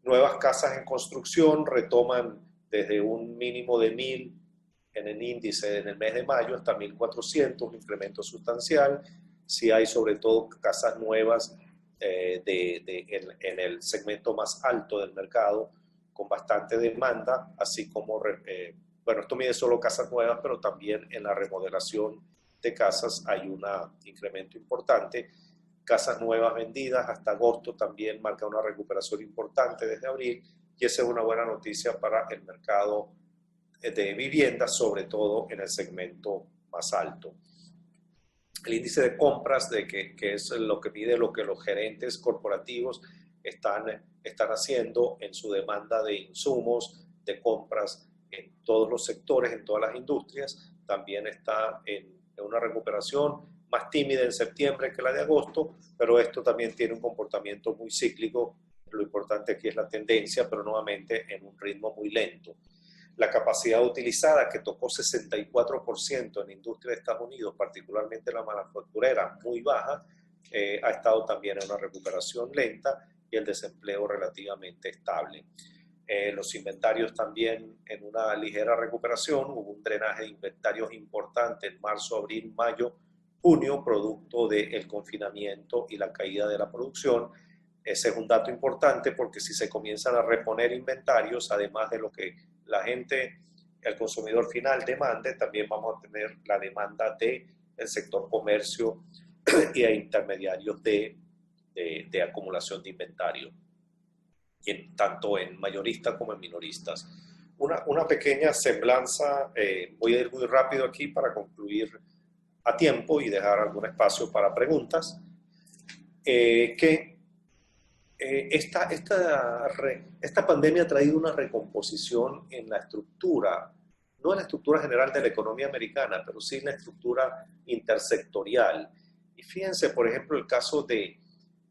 Nuevas casas en construcción retoman desde un mínimo de 1.000 en el índice en el mes de mayo hasta 1.400, un incremento sustancial. Sí hay sobre todo casas nuevas en el segmento más alto del mercado, con bastante demanda, así como, esto mide solo casas nuevas, pero también en la remodelación de casas hay un incremento importante. Casas nuevas vendidas hasta agosto también marca una recuperación importante desde abril, y esa es una buena noticia para el mercado de viviendas, sobre todo en el segmento más alto. El índice de compras, que es lo que mide lo que los gerentes corporativos están haciendo en su demanda de insumos, de compras en todos los sectores, en todas las industrias, también está en una recuperación más tímida en septiembre que la de agosto, pero esto también tiene un comportamiento muy cíclico. Lo importante aquí es la tendencia, pero nuevamente en un ritmo muy lento. La capacidad utilizada, que tocó 64% en la industria de Estados Unidos, particularmente la manufacturera, muy baja, ha estado también en una recuperación lenta, y el desempleo relativamente estable. Los inventarios también en una ligera recuperación. Hubo un drenaje de inventarios importante en marzo, abril, mayo, junio, producto del confinamiento y la caída de la producción. Ese es un dato importante, porque si se comienzan a reponer inventarios, además de lo que la gente, el consumidor final demande, también vamos a tener la demanda del sector comercio y a intermediarios de acumulación de inventario, tanto en mayoristas como en minoristas. Una pequeña semblanza, voy a ir muy rápido aquí para concluir a tiempo y dejar algún espacio para preguntas. Esta pandemia ha traído una recomposición en la estructura, no en la estructura general de la economía americana, pero sí en la estructura intersectorial. Y fíjense, por ejemplo, el caso de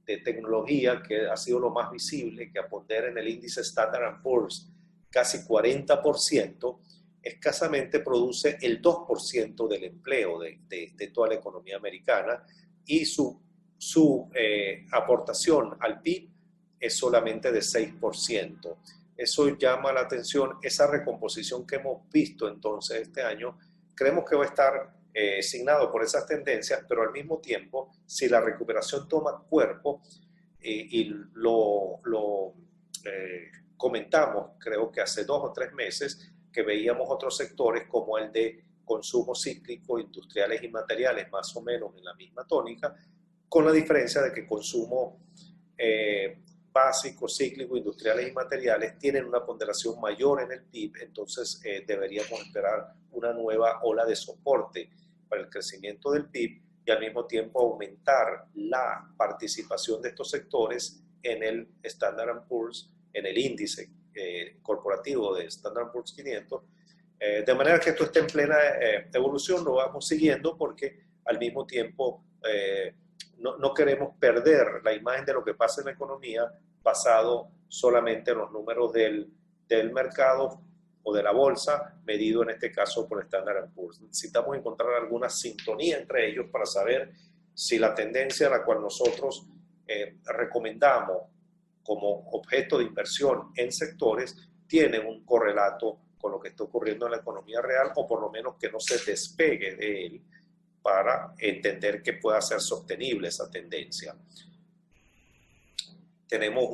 tecnología, que ha sido lo más visible, que a poner en el índice Standard & Poor's casi 40%, escasamente produce el 2% del empleo de toda la economía americana, y su aportación al PIB es solamente de 6%. Eso llama la atención. Esa recomposición que hemos visto entonces este año, creemos que va a estar signado por esas tendencias, pero al mismo tiempo, si la recuperación toma cuerpo, y lo comentamos, creo que hace 2 o 3 meses, que veíamos otros sectores como el de consumo cíclico, industriales y materiales, más o menos en la misma tónica, con la diferencia de que consumo básico, cíclico, industriales y materiales tienen una ponderación mayor en el PIB, entonces deberíamos esperar una nueva ola de soporte para el crecimiento del PIB y al mismo tiempo aumentar la participación de estos sectores en el Standard & Poor's, en el índice corporativo de Standard & Poor's 500, de manera que esto esté en plena evolución. Lo vamos siguiendo porque al mismo tiempo no queremos perder la imagen de lo que pasa en la economía basado solamente en los números del mercado o de la bolsa, medido en este caso por Standard & Poor's. Necesitamos encontrar alguna sintonía entre ellos para saber si la tendencia a la cual nosotros recomendamos como objeto de inversión en sectores tiene un correlato con lo que está ocurriendo en la economía real, o por lo menos que no se despegue de él, para entender que pueda ser sostenible esa tendencia. Tenemos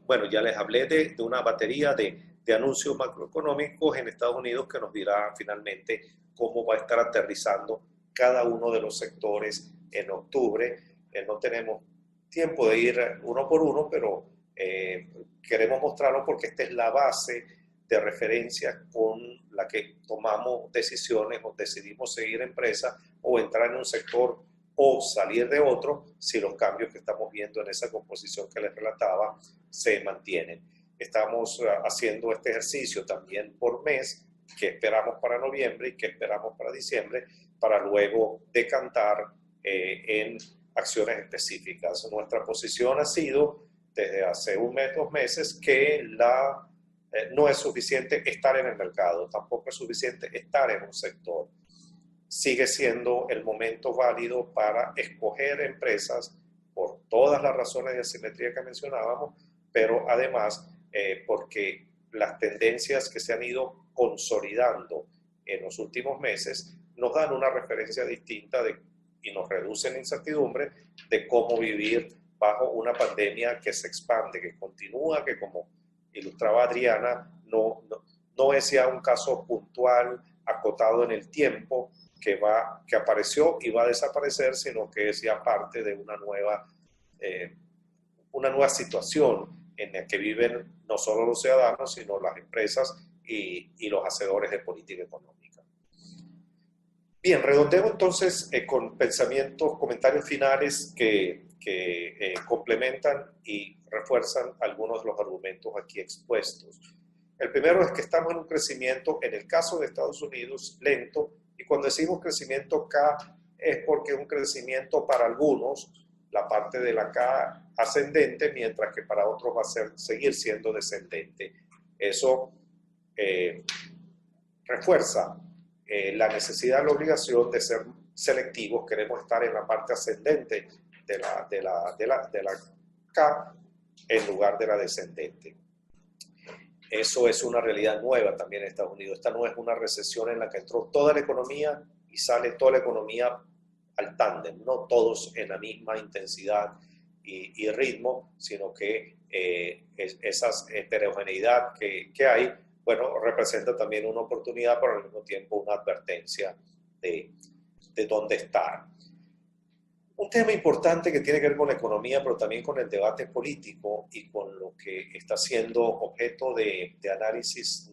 bueno, ya les hablé de una batería de anuncios macroeconómicos en Estados Unidos que nos dirá finalmente cómo va a estar aterrizando cada uno de los sectores en octubre. No tenemos tiempo de ir uno por uno, pero queremos mostrarlo porque esta es la base de referencia con la que tomamos decisiones o decidimos seguir empresas o entrar en un sector o salir de otro si los cambios que estamos viendo en esa composición que les relataba se mantienen. Estamos haciendo este ejercicio también por mes, que esperamos para noviembre y que esperamos para diciembre, para luego decantar en acciones específicas. Nuestra posición ha sido desde hace un mes, 2 meses, que no es suficiente estar en el mercado, tampoco es suficiente estar en un sector. Sigue siendo el momento válido para escoger empresas por todas las razones de asimetría que mencionábamos, pero además porque las tendencias que se han ido consolidando en los últimos meses nos dan una referencia distinta y nos reducen la incertidumbre de cómo vivir bajo una pandemia que se expande, que continúa, que como ilustraba Adriana, no es ya un caso puntual, acotado en el tiempo, que apareció y va a desaparecer, sino que es ya parte de una nueva situación en la que viven no solo los ciudadanos, sino las empresas y los hacedores de política económica. Bien, redondeo entonces con comentarios finales que complementan y refuerzan algunos de los argumentos aquí expuestos. El primero es que estamos en un crecimiento, en el caso de Estados Unidos, lento, y cuando decimos crecimiento K es porque es un crecimiento para algunos, la parte de la K ascendente, mientras que para otros va a seguir siendo descendente. Eso refuerza la necesidad, la obligación de ser selectivos. Queremos estar en la parte ascendente de la K en lugar de la descendente. Eso es una realidad nueva también en Estados Unidos. Esta no es una recesión en la que entró toda la economía y sale toda la economía al tándem, no todos en la misma intensidad y ritmo, sino que esa heterogeneidad que hay, bueno, representa también una oportunidad, pero al mismo tiempo una advertencia de dónde estar. Un tema importante que tiene que ver con la economía, pero también con el debate político y con lo que está siendo objeto de análisis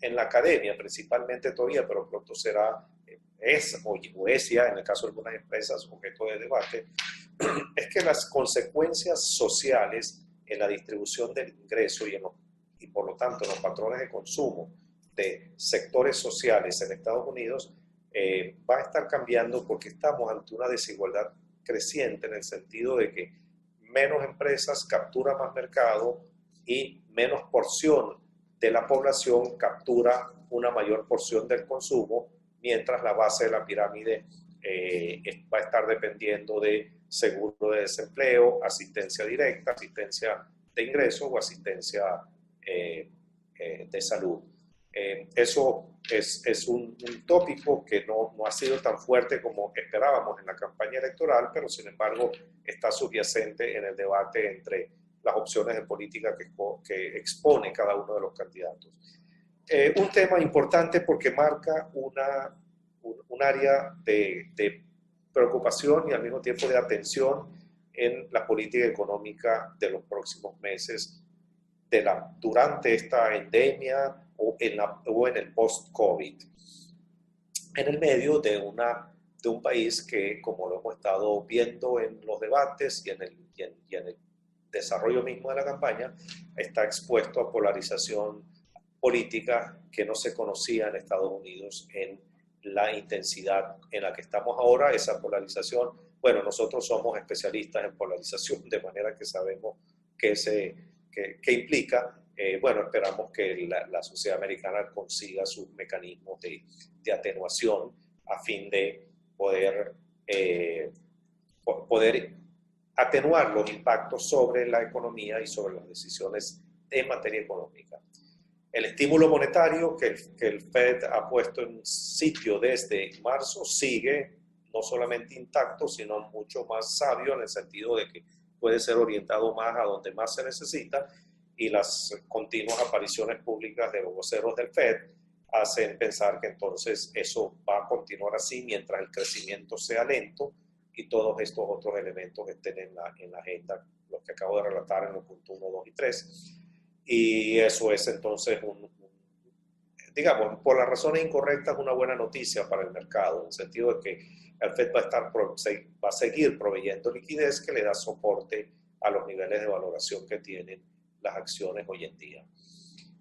en la academia, principalmente todavía, pero pronto es ya, en el caso de algunas empresas, objeto de debate, es que las consecuencias sociales en la distribución del ingreso y por lo tanto en los patrones de consumo de sectores sociales en Estados Unidos va a estar cambiando porque estamos ante una desigualdad creciente en el sentido de que menos empresas capturan más mercado y menos porción de la población captura una mayor porción del consumo, mientras la base de la pirámide va a estar dependiendo de seguro de desempleo, asistencia directa, asistencia de ingresos o asistencia de salud. Eso es un tópico que no ha sido tan fuerte como esperábamos en la campaña electoral, pero sin embargo está subyacente en el debate entre las opciones de política que expone cada uno de los candidatos. Un tema importante porque marca un área de preocupación y al mismo tiempo de atención en la política económica de los próximos meses durante esta endemia o en el post-COVID, en el medio de un país que, como lo hemos estado viendo en los debates y en el desarrollo mismo de la campaña, está expuesto a polarización política que no se conocía en Estados Unidos en la intensidad en la que estamos ahora. Esa polarización, bueno, nosotros somos especialistas en polarización, de manera que sabemos qué implica. Bueno, esperamos que la sociedad americana consiga sus mecanismos de atenuación a fin de poder atenuar los impactos sobre la economía y sobre las decisiones en materia económica. El estímulo monetario que el Fed ha puesto en sitio desde marzo sigue no solamente intacto, sino mucho más sabio en el sentido de que puede ser orientado más a donde más se necesita, y las continuas apariciones públicas de los voceros del Fed hacen pensar que entonces eso va a continuar así mientras el crecimiento sea lento y todos estos otros elementos estén en la agenda, los que acabo de relatar en los puntos 1, 2 y 3. Y eso es entonces, digamos, por las razones incorrectas, una buena noticia para el mercado, en el sentido de que el Fed va a seguir proveyendo liquidez que le da soporte a los niveles de valoración que tienen las acciones hoy en día.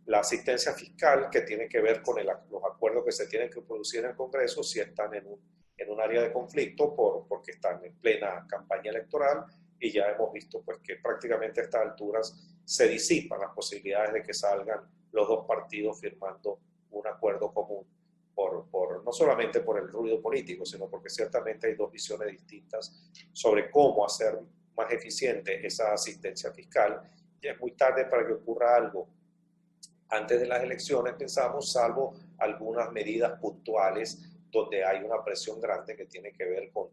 La asistencia fiscal, que tiene que ver con los acuerdos que se tienen que producir en el Congreso, si están en un área de conflicto porque están en plena campaña electoral, y ya hemos visto pues, que prácticamente a estas alturas se disipan las posibilidades de que salgan los dos partidos firmando un acuerdo común, no solamente por el ruido político, sino porque ciertamente hay dos visiones distintas sobre cómo hacer más eficiente esa asistencia fiscal. Ya es muy tarde para que ocurra algo antes de las elecciones, pensamos, salvo algunas medidas puntuales donde hay una presión grande que tiene que ver con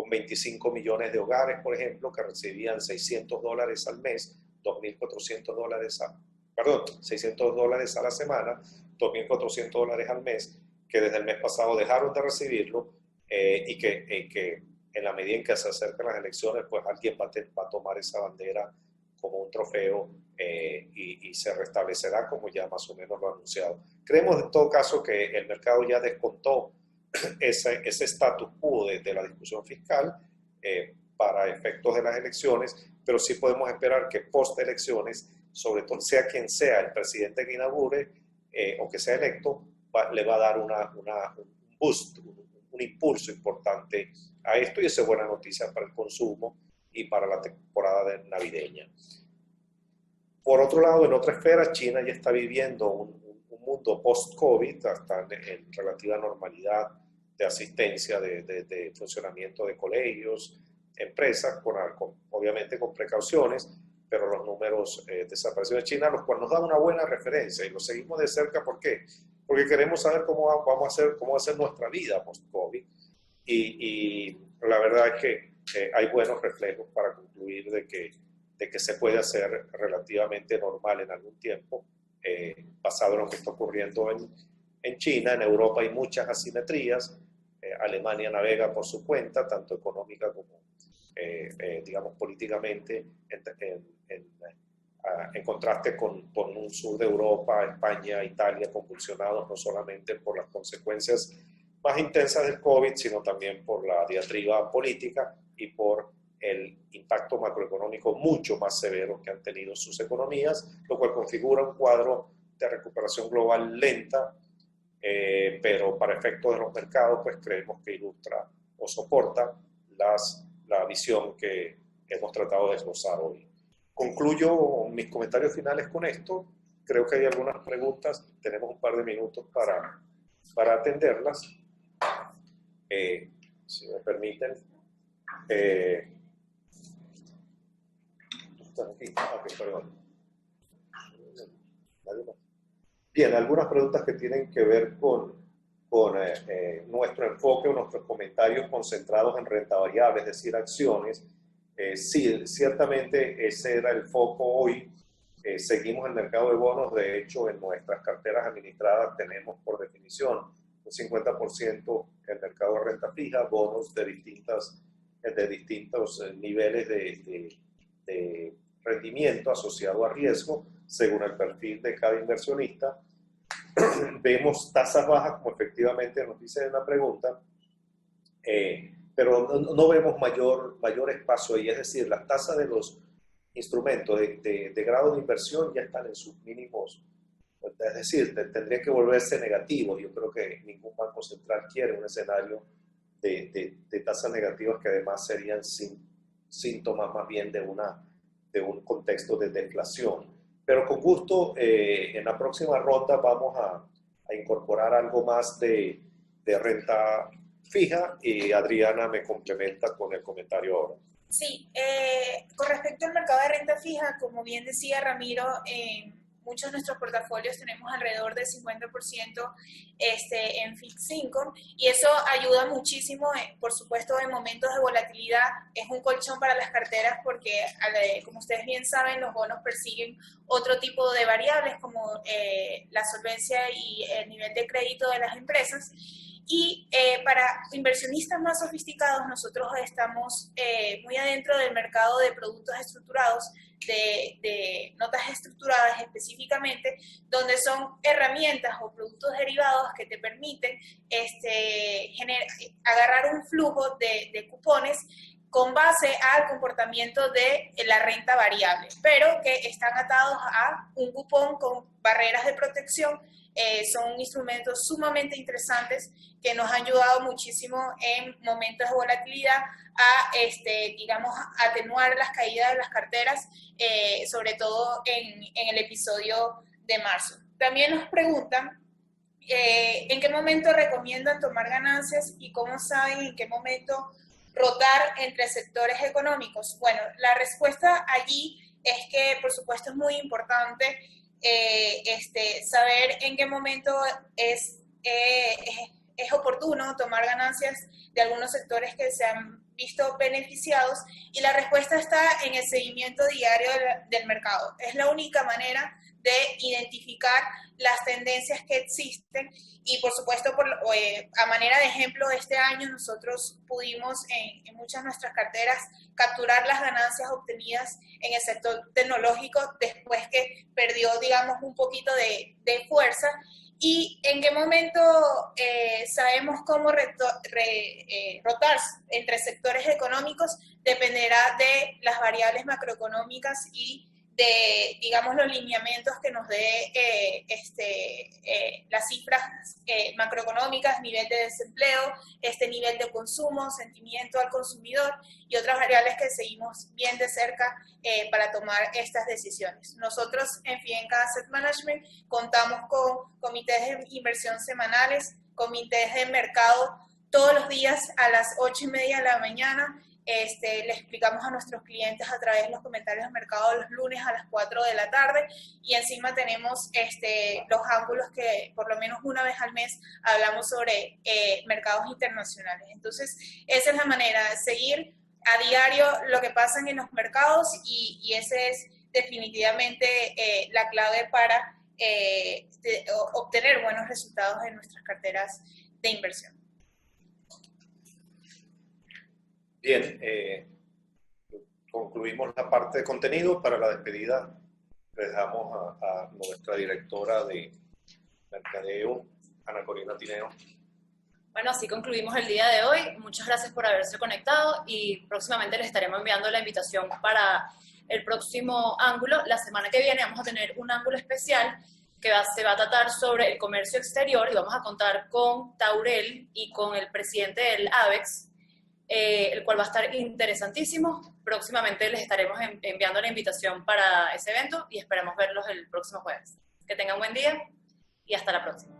25 millones de hogares, por ejemplo, que recibían $600 al mes, $600 a la semana, $2.400 al mes, que desde el mes pasado dejaron de recibirlo, y que en la medida en que se acercan las elecciones, pues alguien va a tomar esa bandera como un trofeo, y se restablecerá como ya más o menos lo ha anunciado. Creemos en todo caso que el mercado ya descontó ese status quo de la discusión fiscal para efectos de las elecciones, pero sí podemos esperar que post elecciones, sobre todo sea quien sea el presidente que inaugure o que sea electo, le va a dar un boost, un impulso importante a esto, y eso es buena noticia para el consumo y para la temporada navideña. Por otro lado, en otra esfera, China ya está viviendo un mundo post-COVID, está en relativa normalidad de asistencia, de funcionamiento de colegios, empresas, obviamente con precauciones, pero los números de desaparición de China, los cuales nos dan una buena referencia y los seguimos de cerca. ¿Por qué? Porque queremos saber cómo va a ser nuestra vida post-COVID, y la verdad es que hay buenos reflejos para concluir de que se puede hacer relativamente normal en algún tiempo, basado en lo que está ocurriendo en China. En Europa hay muchas asimetrías. Alemania navega por su cuenta, tanto económica como, digamos, políticamente, en contraste con un sur de Europa, España, Italia, convulsionados no solamente por las consecuencias más intensas del COVID, sino también por la diatriba política y por el impacto macroeconómico mucho más severo que han tenido sus economías, lo cual configura un cuadro de recuperación global lenta pero para efectos de los mercados, pues creemos que ilustra o soporta la visión que hemos tratado de esbozar hoy. Concluyo mis comentarios finales con esto. Creo que hay algunas preguntas, tenemos un par de minutos para atenderlas. Si me permiten. Okay, perdón. Bien, algunas preguntas que tienen que ver con nuestro enfoque o nuestros comentarios concentrados en renta variable, es decir, acciones. Sí, ciertamente ese era el foco hoy. Seguimos el mercado de bonos. De hecho, en nuestras carteras administradas tenemos por definición un 50% en mercado de renta fija, bonos de distintos niveles de rendimiento asociado a riesgo según el perfil de cada inversionista. Vemos tasas bajas, como efectivamente nos dice en la pregunta, pero no vemos mayor espacio ahí. Es decir, las tasas de los instrumentos de grado de inversión ya están en sus mínimos. Es decir, tendría que volverse negativo. Yo creo que ningún banco central quiere un escenario de tasas negativas que además serían síntomas más bien de un contexto de deflación. Pero con gusto, en la próxima ronda vamos a incorporar algo más de renta fija y Adriana me complementa con el comentario ahora. Sí, con respecto al mercado de renta fija, como bien decía Ramiro, muchos de nuestros portafolios tenemos alrededor del 50% en fixed income y eso ayuda muchísimo, por supuesto, en momentos de volatilidad. Es un colchón para las carteras porque, como ustedes bien saben, los bonos persiguen otro tipo de variables como la solvencia y el nivel de crédito de las empresas. Y para inversionistas más sofisticados, nosotros estamos muy adentro del mercado de productos estructurados, de notas estructuradas específicamente, donde son herramientas o productos derivados que te permiten agarrar un flujo de cupones con base al comportamiento de la renta variable, pero que están atados a un cupón con barreras de protección. Son instrumentos sumamente interesantes que nos han ayudado muchísimo en momentos de volatilidad a, digamos, atenuar las caídas de las carteras, sobre todo en el episodio de marzo. También nos preguntan en qué momento recomiendan tomar ganancias y cómo saben en qué momento rotar entre sectores económicos. Bueno, la respuesta allí es que, por supuesto, es muy importante saber en qué momento es oportuno tomar ganancias de algunos sectores que se han visto beneficiados, y la respuesta está en el seguimiento diario del mercado. Es la única manera de identificar las tendencias que existen y, por supuesto, a manera de ejemplo, este año nosotros pudimos en muchas de nuestras carteras capturar las ganancias obtenidas en el sector tecnológico después que perdió, digamos, un poquito de fuerza. ¿Y en qué momento sabemos cómo rotar entre sectores económicos? Dependerá de las variables macroeconómicas y de, digamos, los lineamientos que nos dé las cifras macroeconómicas, nivel de desempleo, nivel de consumo, sentimiento al consumidor y otras variables que seguimos bien de cerca para tomar estas decisiones. Nosotros en Fienca Asset Management contamos con comités de inversión semanales, comités de mercado todos los días a las 8:30 de la mañana. Le explicamos a nuestros clientes a través de los comentarios de mercado los lunes a las 4 de la tarde y encima tenemos los ángulos que por lo menos una vez al mes hablamos sobre mercados internacionales. Entonces, esa es la manera de seguir a diario lo que pasa en los mercados y esa es definitivamente la clave para obtener buenos resultados en nuestras carteras de inversión. Bien, concluimos la parte de contenido. Para la despedida le dejamos a nuestra directora de mercadeo, Ana Corina Tineo. Bueno, así concluimos el día de hoy. Muchas gracias por haberse conectado y próximamente les estaremos enviando la invitación para el próximo ángulo. La semana que viene vamos a tener un ángulo especial que se va a tratar sobre el comercio exterior y vamos a contar con Taurel y con el presidente del ABEX, el cual va a estar interesantísimo. Próximamente les estaremos enviando la invitación para ese evento y esperamos verlos el próximo jueves. Que tengan un buen día y hasta la próxima.